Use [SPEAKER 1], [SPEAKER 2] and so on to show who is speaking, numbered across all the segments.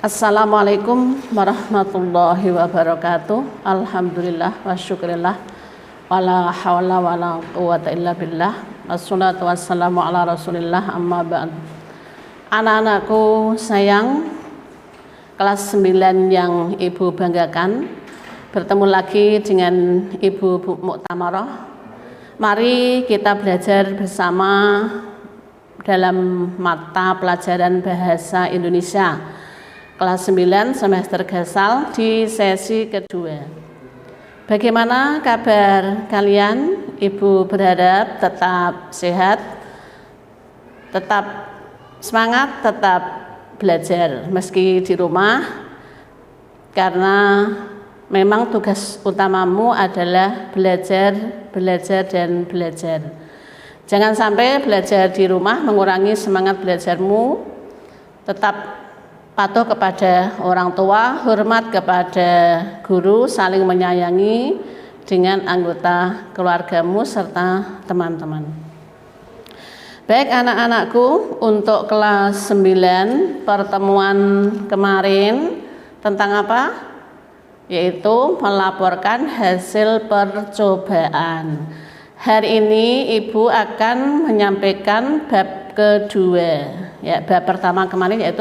[SPEAKER 1] Assalamualaikum warahmatullahi wabarakatuh. Alhamdulillah wa syukurillah wala hawla wala quwata illa billah. Wassalatu wassalamu ala rasulillah amma ba'd. Anak-anakku sayang, kelas 9 yang Ibu banggakan, bertemu lagi dengan Ibu Muktamarah. Mari kita belajar bersama dalam mata pelajaran bahasa Indonesia kelas 9 semester Gasal di sesi kedua. Bagaimana kabar kalian? Ibu berharap tetap sehat, tetap semangat, tetap belajar meski di rumah, karena memang tugas utamamu adalah belajar, dan belajar. Jangan sampai belajar di rumah mengurangi semangat belajarmu. Tetap patuh kepada orang tua, hormat kepada guru, saling menyayangi dengan anggota keluargamu serta teman-teman. Baik anak-anakku, untuk kelas 9 pertemuan kemarin tentang apa? Yaitu melaporkan hasil percobaan. Hari ini Ibu akan menyampaikan bab kedua. Ya, bab pertama kemarin yaitu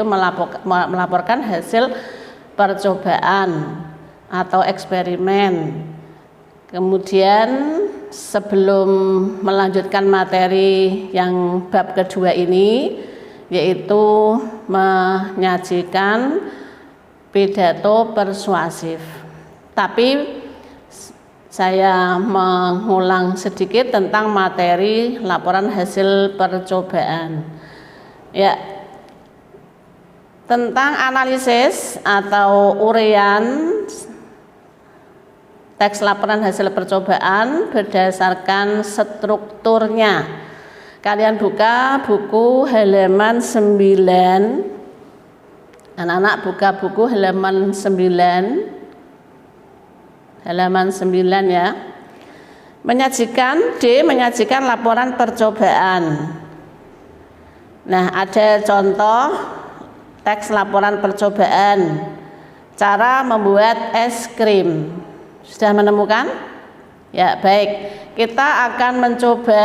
[SPEAKER 1] melaporkan hasil percobaan atau eksperimen. Kemudian sebelum melanjutkan materi yang bab kedua ini, yaitu menyajikan pidato persuasif. Tapi saya mengulang sedikit tentang materi laporan hasil percobaan. Ya, tentang analisis atau uraian teks laporan hasil percobaan berdasarkan strukturnya. Kalian buka buku halaman 9. Anak-anak buka buku halaman 9. Halaman 9 ya. Menyajikan laporan percobaan. Nah, ada contoh teks laporan percobaan. Cara membuat es krim. Sudah menemukan? Ya, baik. Kita akan mencoba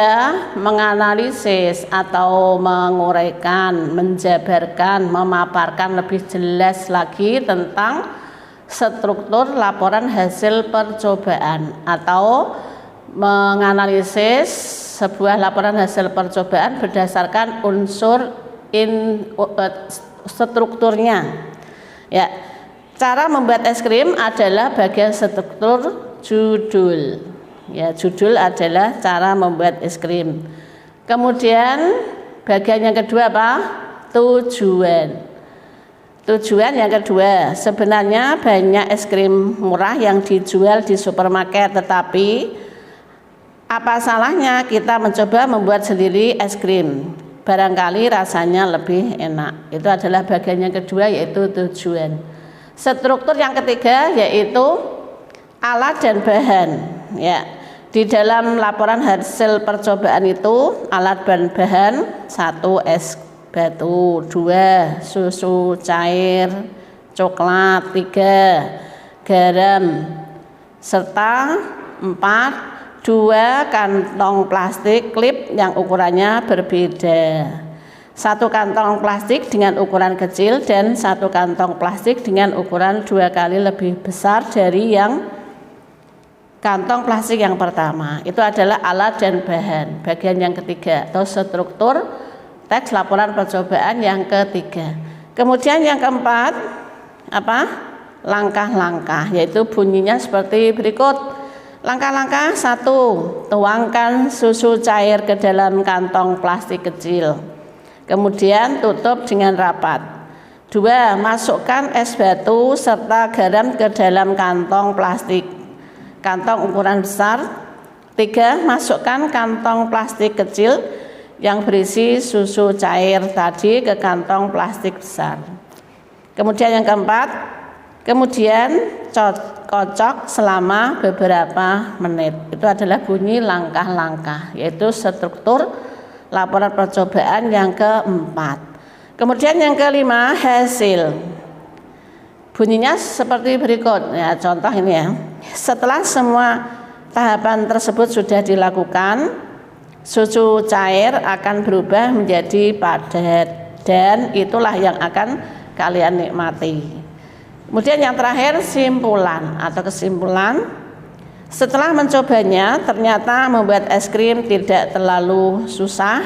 [SPEAKER 1] menganalisis atau menguraikan, menjabarkan, memaparkan lebih jelas lagi tentang struktur laporan hasil percobaan atau menganalisis sebuah laporan hasil percobaan berdasarkan unsur strukturnya. Ya, cara membuat es krim adalah bagian struktur judul. Ya, judul adalah cara membuat es krim. Kemudian bagian yang kedua apa? Tujuan. Tujuan yang kedua, sebenarnya banyak es krim murah yang dijual di supermarket, tetapi apa salahnya kita mencoba membuat sendiri es krim? Barangkali rasanya lebih enak. Itu adalah bagian yang kedua, yaitu tujuan. Struktur yang ketiga yaitu alat dan bahan. Ya, di dalam laporan hasil percobaan itu alat dan bahan: 1 es batu, 2 susu cair coklat, 3 garam, serta 4 2 kantong plastik klip yang ukurannya berbeda. 1 kantong plastik dengan ukuran kecil dan 1 kantong plastik dengan ukuran 2 kali lebih besar dari yang kantong plastik yang pertama. Itu adalah alat dan bahan, bagian yang ketiga atau struktur teks laporan percobaan yang ketiga. Kemudian yang keempat apa? Langkah-langkah, yaitu bunyinya seperti berikut. Langkah-langkah: 1. Tuangkan susu cair ke dalam kantong plastik kecil. Kemudian tutup dengan rapat. 2. Masukkan es batu serta garam ke dalam kantong plastik, kantong ukuran besar. 3. Masukkan kantong plastik kecil yang berisi susu cair tadi ke kantong plastik besar. Kemudian yang keempat, kocok selama beberapa menit. Itu adalah bunyi langkah-langkah, yaitu struktur laporan percobaan yang keempat. Kemudian yang kelima, hasil. Bunyinya seperti berikut. Ya, contoh ini ya. Setelah semua tahapan tersebut sudah dilakukan, susu cair akan berubah menjadi padat dan itulah yang akan kalian nikmati. Kemudian yang terakhir simpulan atau kesimpulan. Setelah mencobanya, ternyata membuat es krim tidak terlalu susah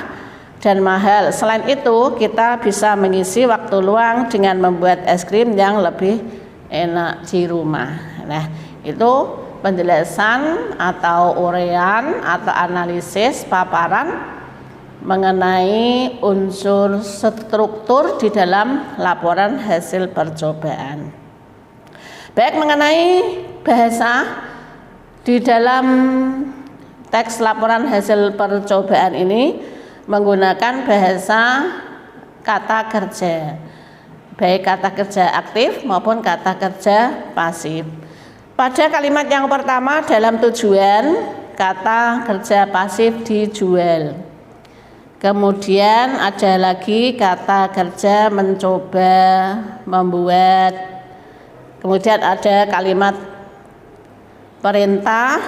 [SPEAKER 1] dan mahal. Selain itu, kita bisa mengisi waktu luang dengan membuat es krim yang lebih enak di rumah. Nah, itu penjelasan atau uraian atau analisis paparan mengenai unsur struktur di dalam laporan hasil percobaan. Baik, mengenai bahasa di dalam teks laporan hasil percobaan ini menggunakan bahasa kata kerja, baik kata kerja aktif maupun kata kerja pasif. Pada kalimat yang pertama dalam tujuan, kata kerja pasif dijual. Kemudian ada lagi kata kerja mencoba, membuat. Kemudian ada kalimat perintah,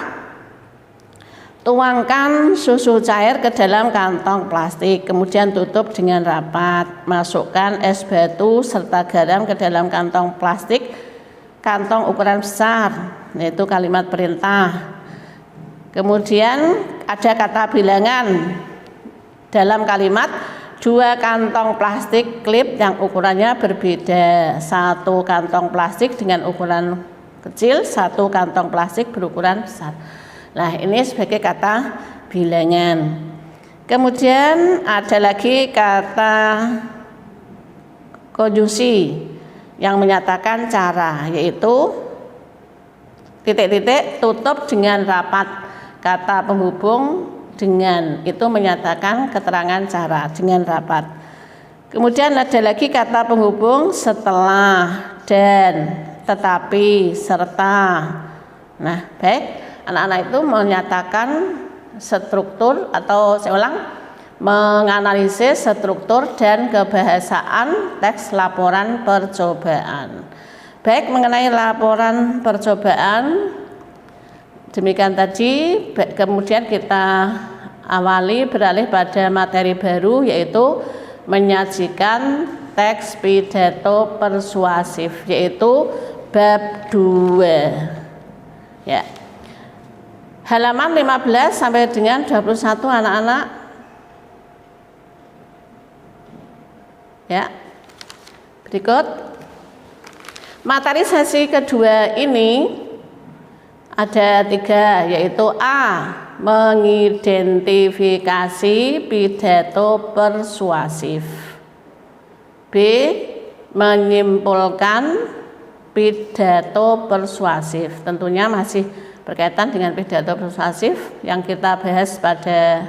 [SPEAKER 1] tuangkan susu cair ke dalam kantong plastik, kemudian tutup dengan rapat. Masukkan es batu serta garam ke dalam kantong plastik, kantong ukuran besar, yaitu kalimat perintah. Kemudian ada kata bilangan dalam kalimat, 2 kantong plastik klip yang ukurannya berbeda, 1 kantong plastik dengan ukuran kecil, 1 kantong plastik berukuran besar. Nah, ini sebagai kata bilangan. Kemudian ada lagi kata konjungsi yang menyatakan cara, yaitu titik-titik tutup dengan rapat. Kata penghubung dengan itu menyatakan keterangan cara dengan rapat. Kemudian ada lagi kata penghubung setelah, dan, tetapi, serta. Nah, baik, anak-anak itu menyatakan struktur atau saya ulang, menganalisis struktur dan kebahasaan teks laporan percobaan. Baik, mengenai laporan percobaan demikian tadi. Kemudian kita awali beralih pada materi baru, yaitu menyajikan teks pidato persuasif, yaitu bab 2. Ya. Halaman 15 sampai dengan 21 anak-anak. Ya. Berikut materi sesi kedua ini ada 3, yaitu A. Mengidentifikasi pidato persuasif. B. Menyimpulkan pidato persuasif. Tentunya masih berkaitan dengan pidato persuasif yang kita bahas pada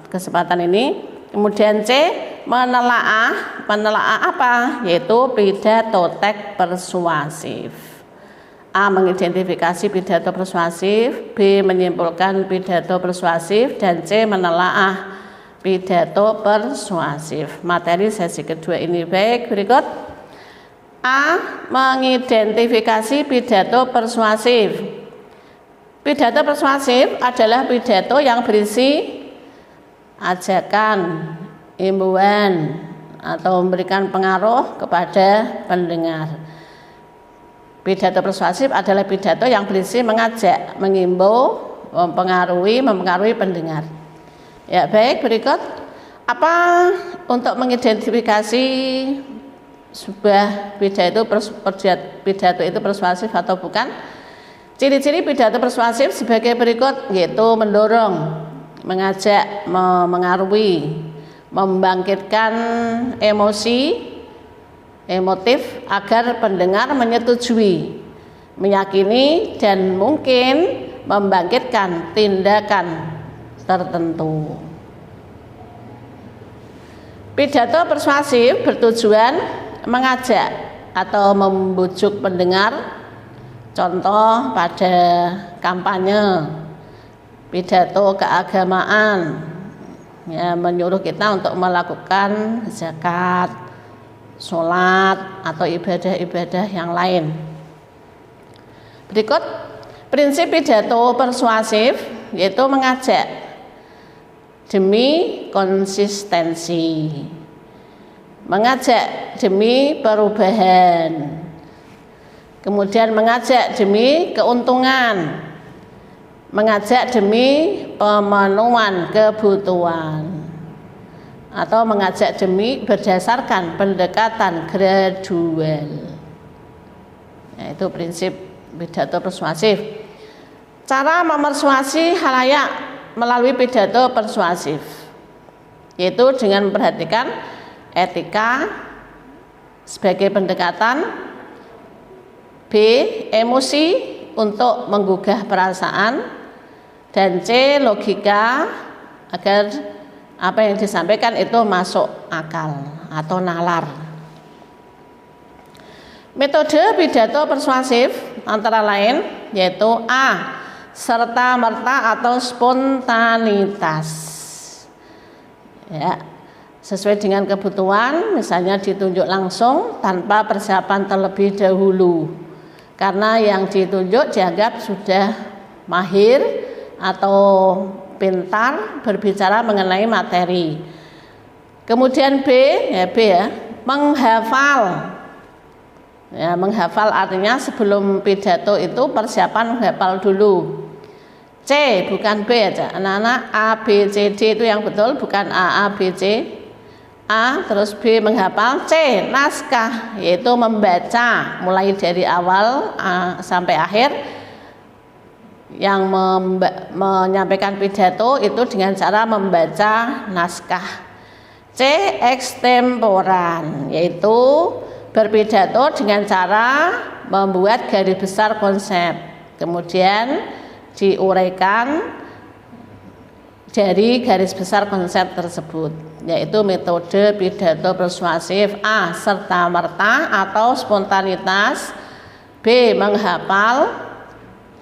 [SPEAKER 1] kesempatan ini. Kemudian C. Menelaah apa? Yaitu pidato teks persuasif. A. Mengidentifikasi pidato persuasif, B. Menyimpulkan pidato persuasif, dan C. Menelaah pidato persuasif. Materi sesi kedua ini. Baik, berikut. A. Mengidentifikasi pidato persuasif. Pidato persuasif adalah pidato yang berisi ajakan, imbauan, atau memberikan pengaruh kepada pendengar. Pidato persuasif adalah pidato yang berisi mengajak, mengimbau, mempengaruhi pendengar. Ya, baik, berikut. Apa untuk mengidentifikasi sebuah pidato itu persuasif atau bukan? Ciri-ciri pidato persuasif sebagai berikut, yaitu mendorong, mengajak, memengaruhi, membangkitkan emotif agar pendengar menyetujui, meyakini, dan mungkin membangkitkan tindakan tertentu. Pidato persuasif bertujuan mengajak atau membujuk pendengar. Contoh pada kampanye, pidato keagamaan, ya, menyuruh kita untuk melakukan zakat, sholat atau ibadah-ibadah yang lain. Berikut prinsip pidato persuasif, yaitu mengajak demi konsistensi, mengajak demi perubahan, kemudian mengajak demi keuntungan, mengajak demi pemenuhan kebutuhan, atau mengajak demi berdasarkan pendekatan gradual. Nah, itu prinsip pidato persuasif. Cara memersuasi khalayak melalui pidato persuasif, yaitu dengan memperhatikan etika sebagai pendekatan, B. emosi untuk menggugah perasaan, dan C. logika agar apa yang disampaikan itu masuk akal atau nalar. Metode pidato persuasif antara lain yaitu A. serta-merta atau spontanitas. Ya, sesuai dengan kebutuhan, misalnya ditunjuk langsung tanpa persiapan terlebih dahulu, karena yang ditunjuk dianggap sudah mahir atau pintar berbicara mengenai materi. Kemudian B ya, menghafal. Ya, menghafal artinya sebelum pidato itu persiapan menghafal dulu. C, bukan B aja. Anak-anak A, B, C, D itu yang betul, bukan A, B, C. A, terus B menghafal. C, naskah, yaitu membaca mulai dari awal sampai akhir. Yang menyampaikan pidato itu dengan cara membaca naskah. C, extemporan, yaitu berpidato dengan cara membuat garis besar konsep, kemudian diuraikan dari garis besar konsep tersebut, yaitu metode pidato persuasif. A, serta-merta atau spontanitas. B, menghafal.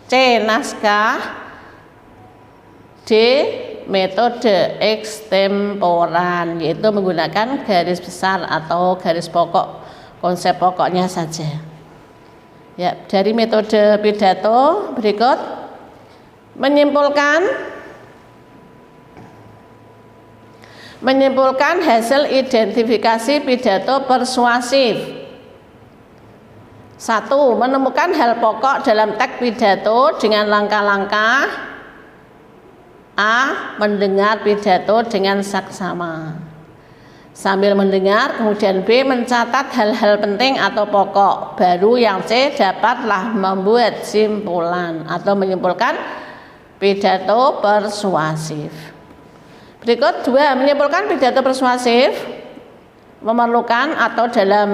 [SPEAKER 1] C, naskah. D, metode extemporan, yaitu menggunakan garis besar atau garis pokok, konsep pokoknya saja. Ya, dari metode pidato berikut menyimpulkan hasil identifikasi pidato persuasif. 1. Menemukan hal pokok dalam teks pidato dengan langkah-langkah. A. Mendengar pidato dengan saksama. Sambil mendengar, kemudian B. mencatat hal-hal penting atau pokok. Baru yang C. dapatlah membuat simpulan atau menyimpulkan pidato persuasif. Berikut 2. Menyimpulkan pidato persuasif memerlukan atau dalam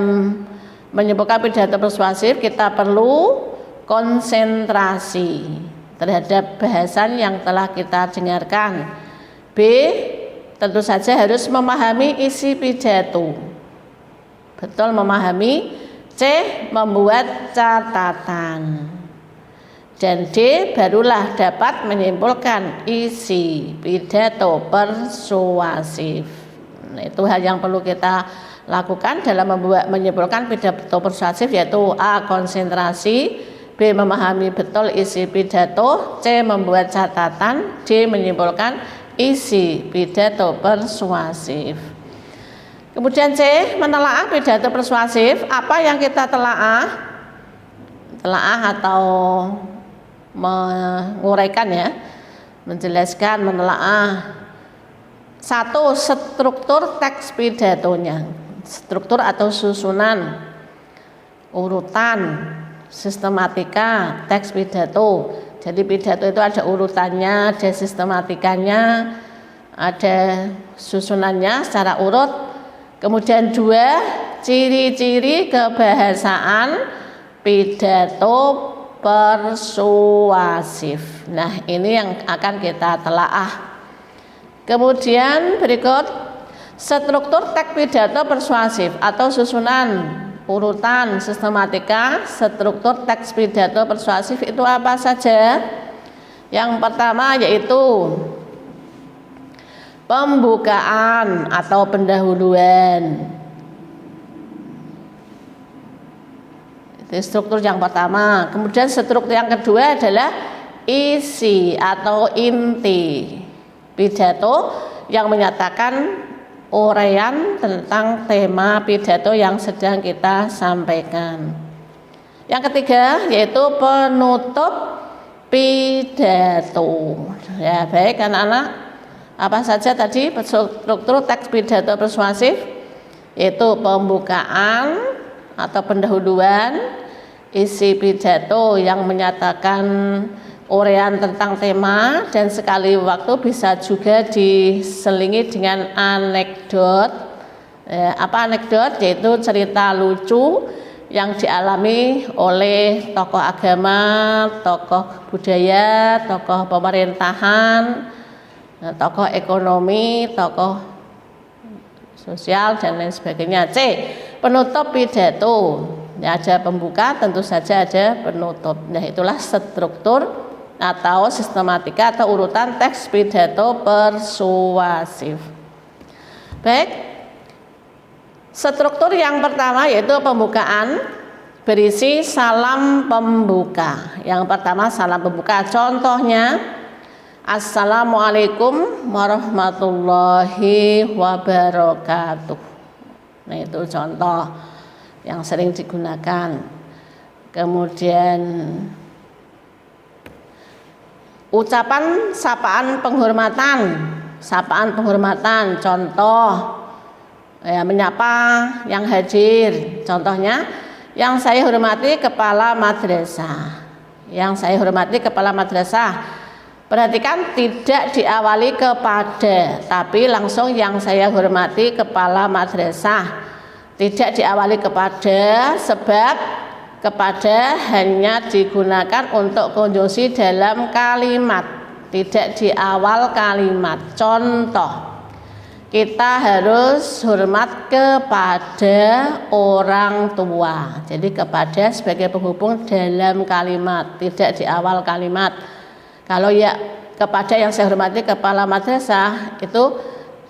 [SPEAKER 1] menyimpulkan pidato persuasif kita perlu konsentrasi terhadap bahasan yang telah kita dengarkan. B. Tentu saja harus memahami isi pidato. Betul memahami. C. Membuat catatan. Dan D. Barulah dapat menyimpulkan isi pidato persuasif. Nah, itu hal yang perlu kita lakukan dalam menyimpulkan pidato persuasif, yaitu A. konsentrasi, B. memahami betul isi pidato, C. membuat catatan, D. menyimpulkan isi pidato persuasif. Kemudian C. menelaah pidato persuasif. Apa yang kita telaah atau menguraikan ya, menjelaskan, menelaah. 1. Struktur teks pidatonya, struktur atau susunan, urutan, sistematika teks pidato. Jadi pidato itu ada urutannya, ada sistematikanya, ada susunannya secara urut. Kemudian 2, ciri-ciri kebahasaan pidato persuasif. Nah, ini yang akan kita telaah. Kemudian berikut struktur teks pidato persuasif atau susunan, urutan, sistematika, struktur teks pidato persuasif itu apa saja? Yang pertama yaitu pembukaan atau pendahuluan. Itu struktur yang pertama. Kemudian struktur yang kedua adalah isi atau inti pidato yang menyatakan uraian tentang tema pidato yang sedang kita sampaikan. Yang ketiga yaitu penutup pidato. Ya, baik anak-anak, apa saja tadi struktur teks pidato persuasif? Yaitu pembukaan atau pendahuluan, isi pidato yang menyatakan uraian tentang tema, dan sekali waktu bisa juga diselingi dengan anekdot. Apa anekdot? Yaitu cerita lucu yang dialami oleh tokoh agama, tokoh budaya, tokoh pemerintahan, tokoh ekonomi, tokoh sosial, dan lain sebagainya. C. Penutup pidato. Ya, ada pembuka, tentu saja ada penutup. Nah, itulah struktur atau sistematika atau urutan teks pidato persuasif. Baik, struktur yang pertama yaitu pembukaan, berisi salam pembuka. Yang pertama salam pembuka, contohnya Assalamualaikum warahmatullahi wabarakatuh. Nah, itu contoh yang sering digunakan. Kemudian ucapan sapaan penghormatan, contoh ya, menyapa yang hadir, contohnya yang saya hormati kepala madrasah. Perhatikan, tidak diawali kepada, tapi langsung yang saya hormati kepala madrasah. Tidak diawali kepada, sebab kepada hanya digunakan untuk konjungsi dalam kalimat, tidak di awal kalimat. Contoh, kita harus hormat kepada orang tua. Jadi kepada sebagai penghubung dalam kalimat, tidak di awal kalimat. Kalau ya kepada yang saya hormati kepala madrasah, itu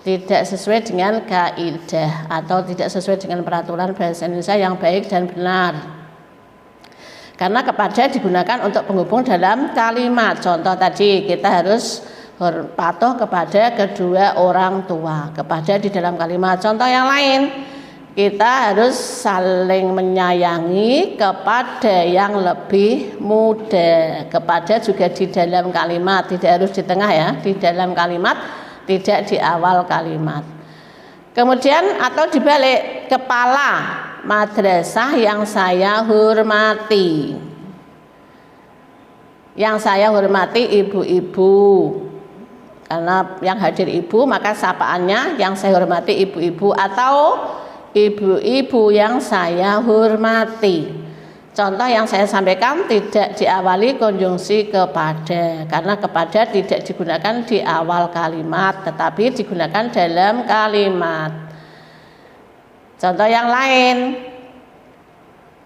[SPEAKER 1] tidak sesuai dengan kaidah atau tidak sesuai dengan peraturan bahasa Indonesia yang baik dan benar. Karena kepada digunakan untuk penghubung dalam kalimat. Contoh tadi, kita harus patuh kepada kedua orang tua. Kepada di dalam kalimat. Contoh yang lain, kita harus saling menyayangi kepada yang lebih muda. Kepada juga di dalam kalimat, tidak harus di tengah ya, di dalam kalimat, tidak di awal kalimat. Kemudian atau dibalik, kepala madrasah yang saya hormati. Yang saya hormati ibu-ibu. Karena yang hadir ibu, maka sapaannya yang saya hormati ibu-ibu atau ibu-ibu yang saya hormati. Contoh yang saya sampaikan tidak diawali konjungsi kepada, karena kepada tidak digunakan di awal kalimat, tetapi digunakan dalam kalimat. Contoh yang lain,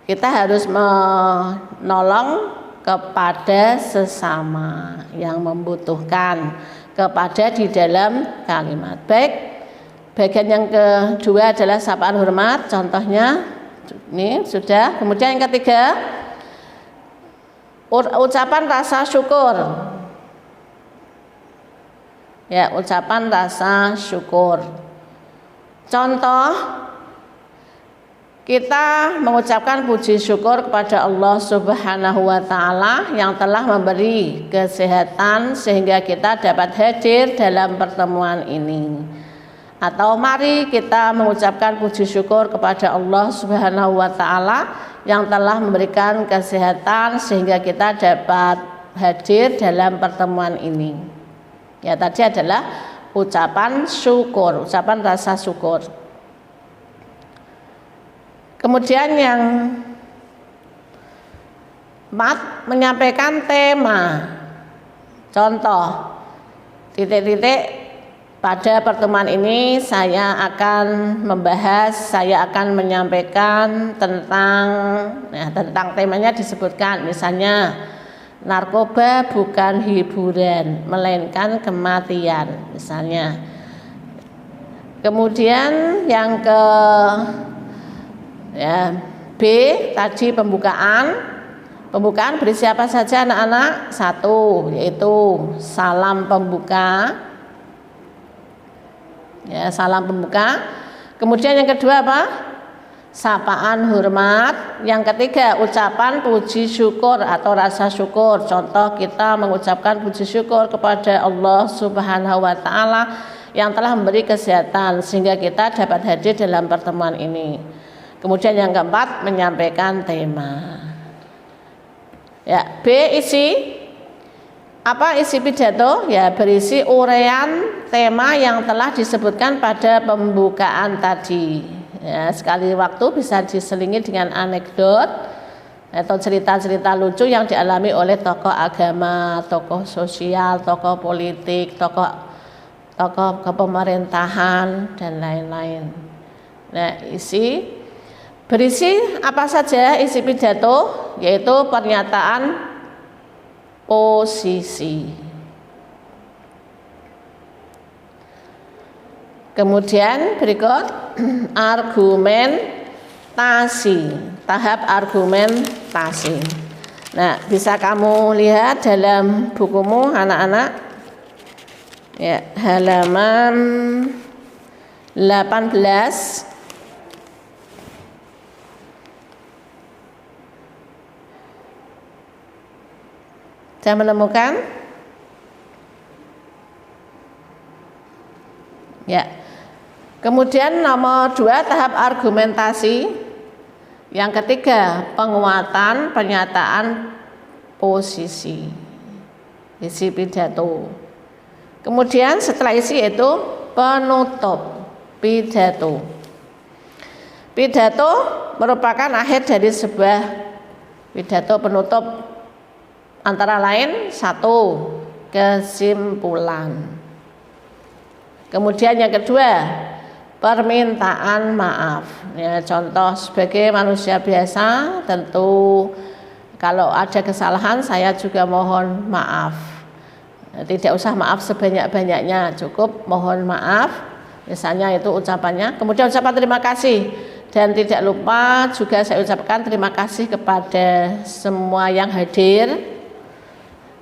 [SPEAKER 1] kita harus menolong kepada sesama yang membutuhkan, kepada di dalam kalimat. Baik, bagian yang kedua adalah sapaan hormat, contohnya ini sudah. Kemudian yang ketiga, ucapan rasa syukur. Ya, ucapan rasa syukur. Contoh, kita mengucapkan puji syukur kepada Allah Subhanahu wa Ta'ala yang telah memberi kesehatan sehingga kita dapat hadir dalam pertemuan ini. Atau mari kita mengucapkan puji syukur kepada Allah Subhanahu wa Ta'ala yang telah memberikan kesehatan sehingga kita dapat hadir dalam pertemuan ini. Ya, tadi adalah ucapan syukur, ucapan rasa syukur. Kemudian yang menyampaikan tema. Contoh, titik-titik. Pada pertemuan ini saya akan menyampaikan tentang temanya disebutkan, misalnya narkoba bukan hiburan melainkan kematian misalnya. Kemudian yang B, tadi pembukaan. Pembukaan berisi apa saja anak-anak? 1, yaitu salam pembuka. Ya, salam pembuka. Kemudian yang kedua apa? Sapaan hormat. Yang ketiga ucapan puji syukur atau rasa syukur. Contoh kita mengucapkan puji syukur kepada Allah Subhanahu wa taala yang telah memberi kesehatan sehingga kita dapat hadir dalam pertemuan ini. Kemudian yang keempat menyampaikan tema. Ya, B isi apa isi pidato? Ya, berisi uraian tema yang telah disebutkan pada pembukaan tadi. Ya, sekali waktu bisa diselingi dengan anekdot atau cerita-cerita lucu yang dialami oleh tokoh agama, tokoh sosial, tokoh politik, tokoh kepemerintahan dan lain-lain. Nah, berisi apa saja isi pidato? Yaitu pernyataan posisi. Kemudian berikut argumentasi, tahap argumentasi. Nah, bisa kamu lihat dalam bukumu anak-anak. Ya, halaman 18. Saya menemukan? Ya. Kemudian nomor 2 tahap argumentasi. Yang ketiga penguatan pernyataan posisi. Isi pidato. Kemudian setelah isi itu penutup pidato. Pidato merupakan akhir dari sebuah pidato penutup. Antara lain 1, kesimpulan. Kemudian yang kedua, permintaan maaf. Ya, contoh sebagai manusia biasa tentu kalau ada kesalahan saya juga mohon maaf. Tidak usah maaf sebanyak-banyaknya, cukup mohon maaf. Misalnya itu ucapannya. Kemudian ucapan terima kasih. Dan tidak lupa juga saya ucapkan terima kasih kepada semua yang hadir.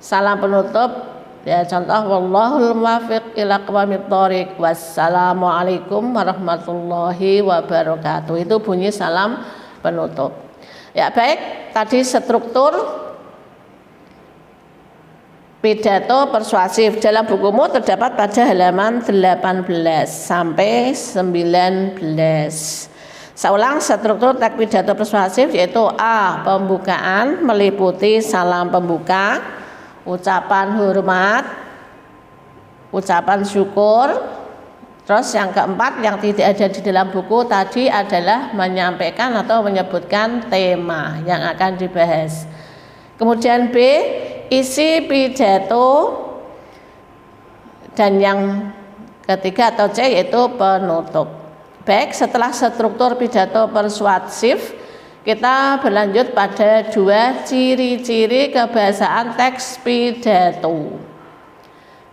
[SPEAKER 1] Salam penutup, ya contoh wallahul muwaffiq ila aqwamit thoriq. Wassalamualaikum warahmatullahi wabarakatuh. Itu bunyi salam penutup. Ya baik, tadi struktur pidato persuasif dalam bukumu terdapat pada halaman 18 sampai 19. Saya ulang struktur teks pidato persuasif yaitu A. Pembukaan meliputi salam pembuka, ucapan hormat, ucapan syukur. Terus yang keempat yang tidak ada di dalam buku tadi adalah menyampaikan atau menyebutkan tema yang akan dibahas. Kemudian B, isi pidato, dan yang ketiga atau C yaitu penutup. Baik, setelah struktur pidato persuasif, kita berlanjut pada 2 ciri-ciri kebahasaan teks pidato.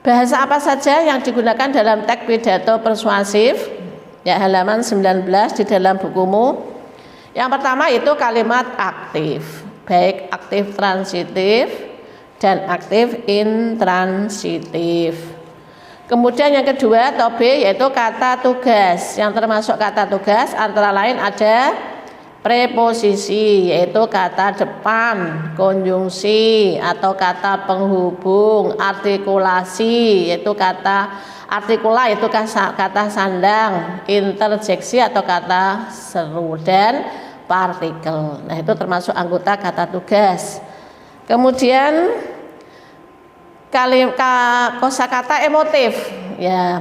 [SPEAKER 1] Bahasa apa saja yang digunakan dalam teks pidato persuasif? Ya, halaman 19 di dalam bukumu. Yang pertama itu kalimat aktif, baik aktif transitif dan aktif intransitif. Kemudian yang kedua atau B yaitu kata tugas. Yang termasuk kata tugas antara lain ada preposisi yaitu kata depan, konjungsi atau kata penghubung, artikulasi yaitu kata artikula yaitu kata sandang, interjeksi atau kata seru, dan partikel. Nah, itu termasuk anggota kata tugas. Kemudian kosakata emotif ya,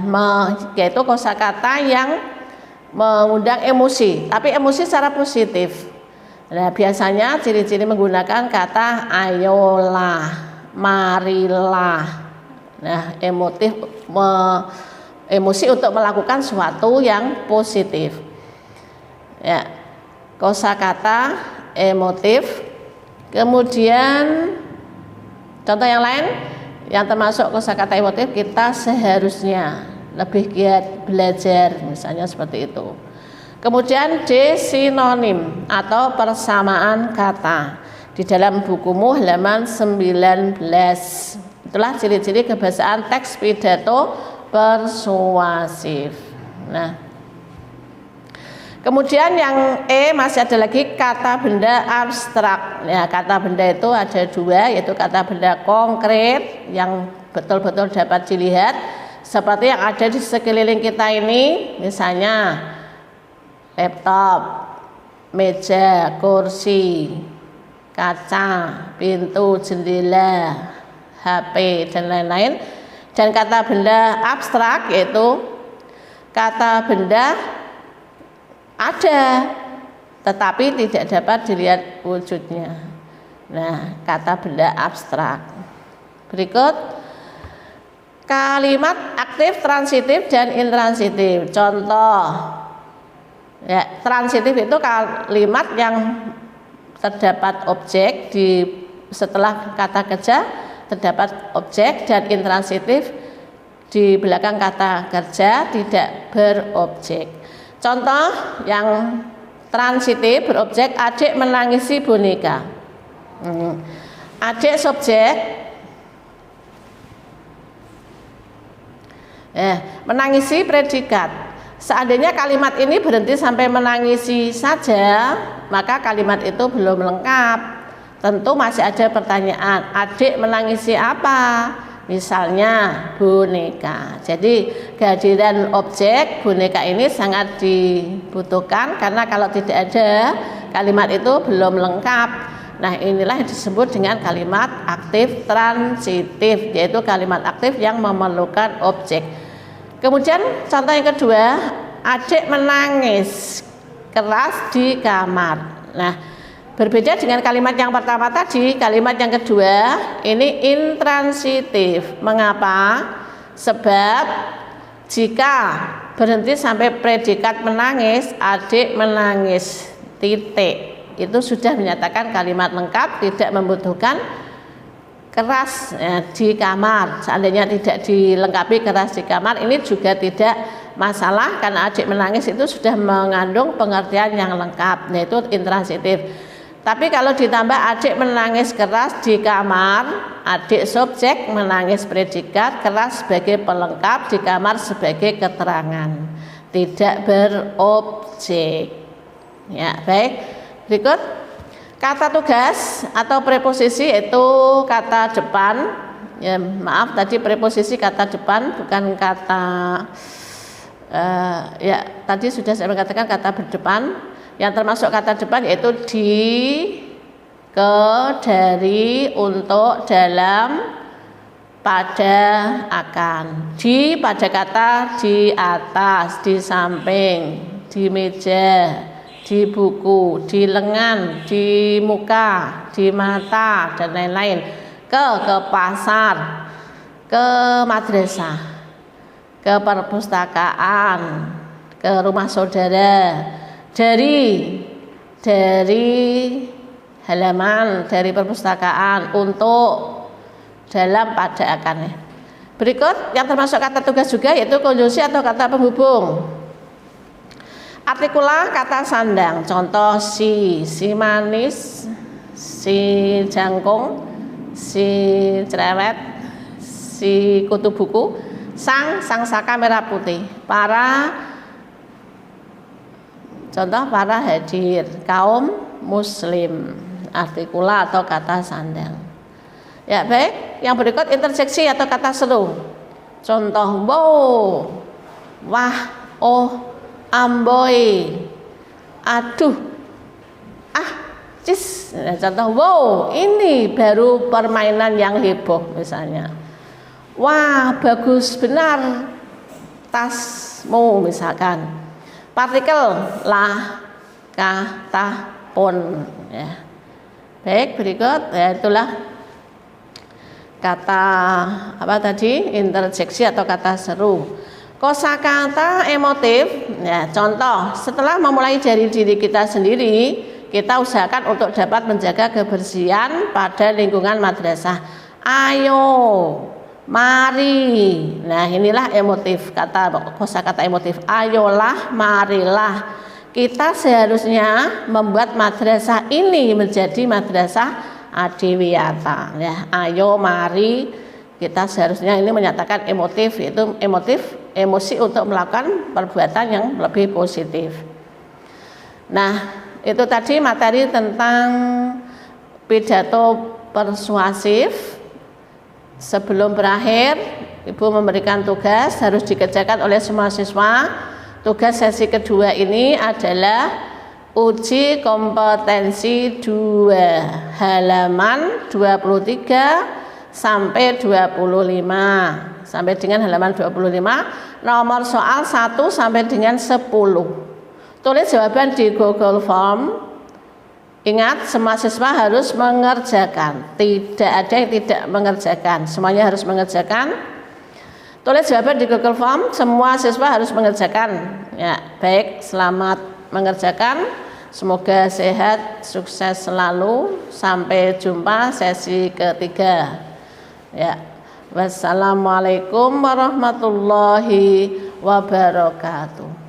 [SPEAKER 1] yaitu kosakata yang mengundang emosi, tapi emosi secara positif. Nah, biasanya ciri-ciri menggunakan kata ayolah, marilah. Nah, emosi untuk melakukan sesuatu yang positif. Ya, kosakata emotif. Kemudian contoh yang lain yang termasuk kosakata emotif, kita seharusnya lebih giat belajar, misalnya seperti itu. Kemudian D, sinonim atau persamaan kata. Di dalam bukumu halaman 19. Itulah ciri-ciri kebahasaan teks pidato persuasif. Nah, kemudian yang E masih ada lagi kata benda abstrak. Ya, kata benda itu ada dua, yaitu kata benda konkret yang betul-betul dapat dilihat seperti yang ada di sekeliling kita ini, misalnya laptop, meja, kursi, kaca, pintu, jendela, HP, dan lain-lain. Dan kata benda abstrak yaitu kata benda ada tetapi tidak dapat dilihat wujudnya. Nah, kata benda abstrak. Berikut kalimat aktif, transitif, dan intransitif. Contoh, ya, transitif itu kalimat yang terdapat objek setelah kata kerja terdapat objek, dan intransitif di belakang kata kerja tidak berobjek. Contoh yang transitif berobjek, adik menangisi boneka. Adik subjek, menangisi predikat. Seandainya kalimat ini berhenti sampai menangisi saja, maka kalimat itu belum lengkap. Tentu masih ada pertanyaan, adik menangisi apa? Misalnya boneka. Jadi kehadiran objek boneka ini sangat dibutuhkan, karena kalau tidak ada kalimat itu belum lengkap. Nah, inilah yang disebut dengan kalimat aktif transitif, yaitu kalimat aktif yang memerlukan objek. Kemudian contoh yang kedua, adik menangis keras di kamar. Nah, berbeda dengan kalimat yang pertama tadi, kalimat yang kedua ini intransitif. Mengapa? Sebab jika berhenti sampai predikat menangis, adik menangis, titik, itu sudah menyatakan kalimat lengkap, tidak membutuhkan keras di kamar. Seandainya tidak dilengkapi keras di kamar, ini juga tidak masalah, karena adik menangis itu sudah mengandung pengertian yang lengkap, yaitu intransitif. Tapi kalau ditambah adik menangis keras di kamar, adik subjek, menangis predikat, keras sebagai pelengkap, di kamar sebagai keterangan, tidak berobjek. Ya, baik. Berikut kata tugas atau preposisi, itu kata depan. Ya, maaf, tadi preposisi kata depan, bukan kata ya, tadi sudah saya mengatakan kata berdepan. Yang termasuk kata depan yaitu di, ke, dari, untuk, dalam, pada, akan. Di pada kata di atas, di samping, di meja, di buku, di lengan, di muka, di mata, dan lain-lain. Ke pasar, ke madrasah, ke perpustakaan, ke rumah saudara, dari halaman, dari perpustakaan, untuk, dalam, pada, akan. Berikut yang termasuk kata tugas juga yaitu konjungsi atau kata penghubung. Artikula kata sandang, contoh si manis, si jangkung, si cerewet, si kutu buku, sang saka merah putih, para, contoh para hadir, kaum muslim. Artikula atau kata sandang. Ya, baik. Yang berikut interjeksi atau kata seru. Contoh wow, wah, oh, amboi, aduh, ah, cis. Contoh wow, ini baru permainan yang heboh misalnya. Wah, bagus benar tasmu misalkan. Partikel lah, kah, tah, pun. Ya. Baik, berikut ya, itulah kata apa tadi, interjeksi atau kata seru. Kosakata emotif, ya, contoh, setelah memulai dari diri kita sendiri, kita usahakan untuk dapat menjaga kebersihan pada lingkungan madrasah. Ayo, mari. Nah, inilah emotif, kosakata emotif. Ayolah, marilah. kita seharusnya membuat madrasah ini menjadi madrasah adiwiyata. Ya, ayo mari kita seharusnya ini menyatakan emosi untuk melakukan perbuatan yang lebih positif. Nah, itu tadi materi tentang pidato persuasif. Sebelum berakhir, Ibu memberikan tugas harus dikerjakan oleh semua siswa. Tugas sesi kedua ini adalah uji kompetensi 2 halaman 23 sampai 25 sampai dengan halaman 25, nomor soal 1 sampai dengan 10. Tulis jawaban di Google Form. Ingat, semua siswa harus mengerjakan, tidak ada yang tidak mengerjakan, semuanya harus mengerjakan. Tulis jawaban di Google Form, semua siswa harus mengerjakan. Ya, baik, selamat mengerjakan. Semoga sehat, sukses selalu. Sampai jumpa sesi ketiga. Ya, wassalamualaikum warahmatullahi wabarakatuh.